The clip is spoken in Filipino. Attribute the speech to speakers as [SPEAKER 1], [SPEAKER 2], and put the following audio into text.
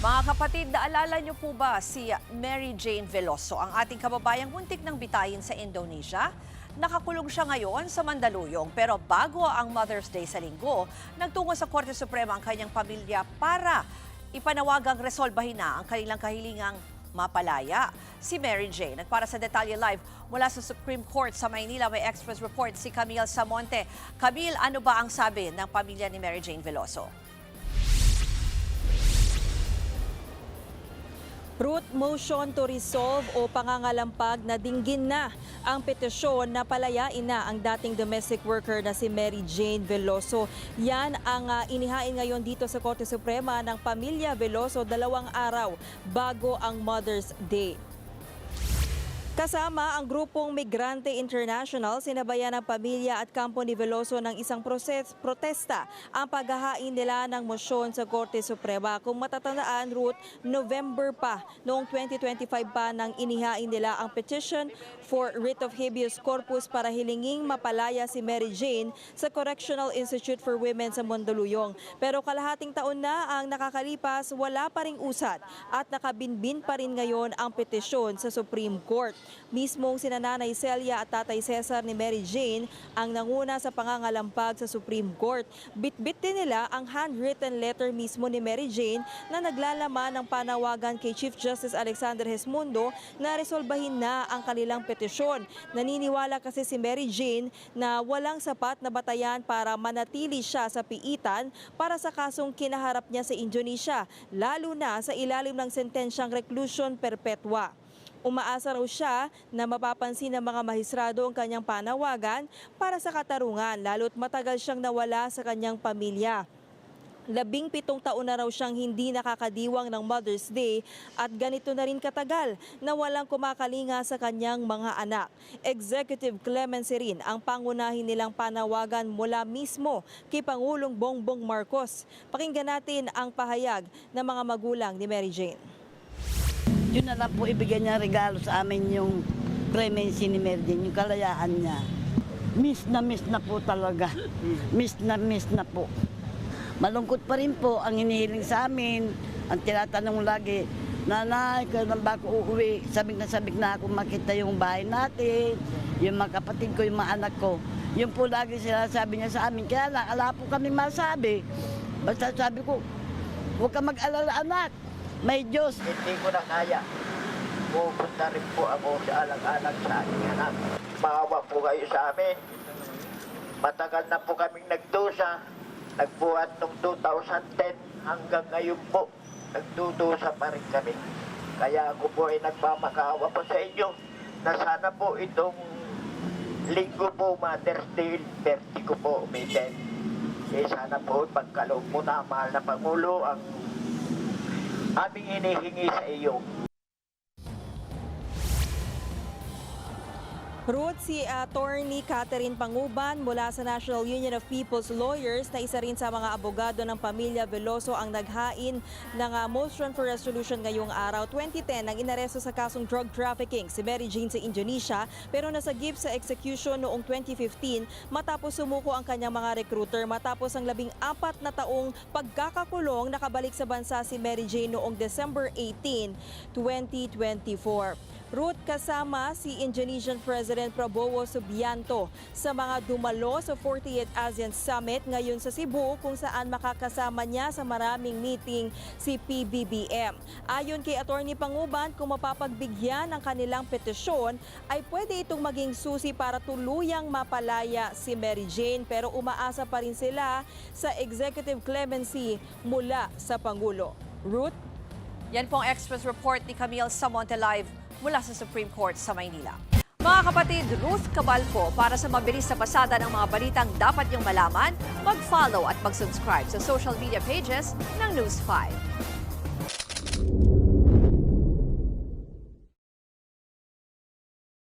[SPEAKER 1] Mga kapatid, naalala niyo po ba si Mary Jane Veloso, ang ating kababayang muntik ng bitayin sa Indonesia? Nakakulong siya ngayon sa Mandaluyong, pero bago ang Mother's Day sa linggo, nagtungo sa Korte Suprema ang kanyang pamilya para ipanawagang resolbahin na ang kanilang kahilingang mapalaya. Si Mary Jane. At para sa Detalye Live mula sa Supreme Court sa Maynila, may Express Report si Camille Samonte. Camille, ano ba ang sabi ng pamilya ni Mary Jane Veloso?
[SPEAKER 2] Root motion to resolve o pangangalampag na dinggin na ang petisyon na palayain na ang dating domestic worker na si Mary Jane Veloso. Yan ang inihain ngayon dito sa Korte Suprema ng pamilya Veloso 2 araw bago ang Mother's Day. Kasama ang grupong Migrante International, sinabayan ng pamilya at kampo ni Veloso ng isang protesta ang paghahain nila ng mosyon sa Korte Suprema. Kung matatandaan, Ruth, November pa, noong 2025 pa nang inihain nila ang petition for writ of habeas corpus para hilinging mapalaya si Mary Jane sa Correctional Institute for Women sa Mandaluyong. Pero kalahating taon na ang nakakalipas, wala pa ring usad at nakabinbin pa rin ngayon ang petisyon sa Supreme Court. Mismong sina Nanay Celia at Tatay Cesar ni Mary Jane ang nanguna sa pangangalampag sa Supreme Court. Bitbit din nila ang handwritten letter mismo ni Mary Jane na naglalaman ng panawagan kay Chief Justice Alexander Gesmundo na resolbahin na ang kanilang petisyon. Naniniwala kasi si Mary Jane na walang sapat na batayan para manatili siya sa piitan para sa kasong kinaharap niya sa Indonesia, lalo na sa ilalim ng sentensyang reclusion perpetua. Umaasa raw siya na mapapansin ng mga mahisrado ang kanyang panawagan para sa katarungan, lalo't matagal siyang nawala sa kanyang pamilya. 17 taon na raw siyang hindi nakakadiwang ng Mother's Day at ganito na rin katagal na walang kumakalinga sa kanyang mga anak. Executive clemency rin ang pangunahin nilang panawagan mula mismo kay Pangulong Bongbong Marcos. Pakinggan natin ang pahayag ng mga magulang ni Mary Jane.
[SPEAKER 3] Yun na lang po ibigay niya regalo sa amin yung clemency ni Mary Jane, yung kalayaan niya. Miss na po talaga. Miss na po. Malungkot pa rin po ang hinihiling sa amin. Ang tinatanong lagi, Nanay, kailan ba ako uuwi? Sabik na ako makita yung bahay natin, yung mga kapatid ko, yung mga anak ko. Yun po lagi sinasabi niya sa amin. Kaya lang, ala po kami masabi. Basta sabi ko, huwag ka mag-alala anak. May Diyos.
[SPEAKER 4] Hindi ko na kaya. Pupunta rin po ako sa alang-alang sa aking anak. Maawa po kayo sa amin. Matagal na po kaming nagdusa. Nagbuhat noong 2010 hanggang ngayon po. Nagdudusa pa rin kami. Kaya ako po ay nagpapakaawa po sa inyo na sana po itong linggo po, Mother's Day, birthday ko po umitin. Sana po pagkaloob mo na, mahal na Pangulo, ang aming hinihingi sa iyo.
[SPEAKER 2] Ruth, si Attorney Catherine Panguban mula sa National Union of People's Lawyers na isa rin sa mga abogado ng pamilya Veloso ang naghain ng motion for resolution ngayong araw. 2010 nang inaresto sa kasong drug trafficking si Mary Jane sa Indonesia pero nasagip sa execution noong 2015 matapos sumuko ang kanyang mga recruiter. Matapos ang 14 na taong pagkakakulong, nakabalik sa bansa si Mary Jane noong December 18, 2024. Ruth, kasama si Indonesian President Prabowo Subianto sa mga dumalo sa 48th ASEAN Summit ngayon sa Cebu kung saan makakasama niya sa maraming meeting si PBBM. Ayon kay Attorney Panguban, kung mapapagbigyan ng kanilang petisyon ay pwede itong maging susi para tuluyang mapalaya si Mary Jane, pero umaasa pa rin sila sa executive clemency mula sa Pangulo. Ruth?
[SPEAKER 1] Yan pong Express Report ni Camille Samonte live mula sa Supreme Court sa Maynila. Mga kapatid, Ruth Cabalco, para sa mabilis na pasada ng mga balitang dapat niyong malaman, mag-follow at mag-subscribe sa social media pages ng News 5.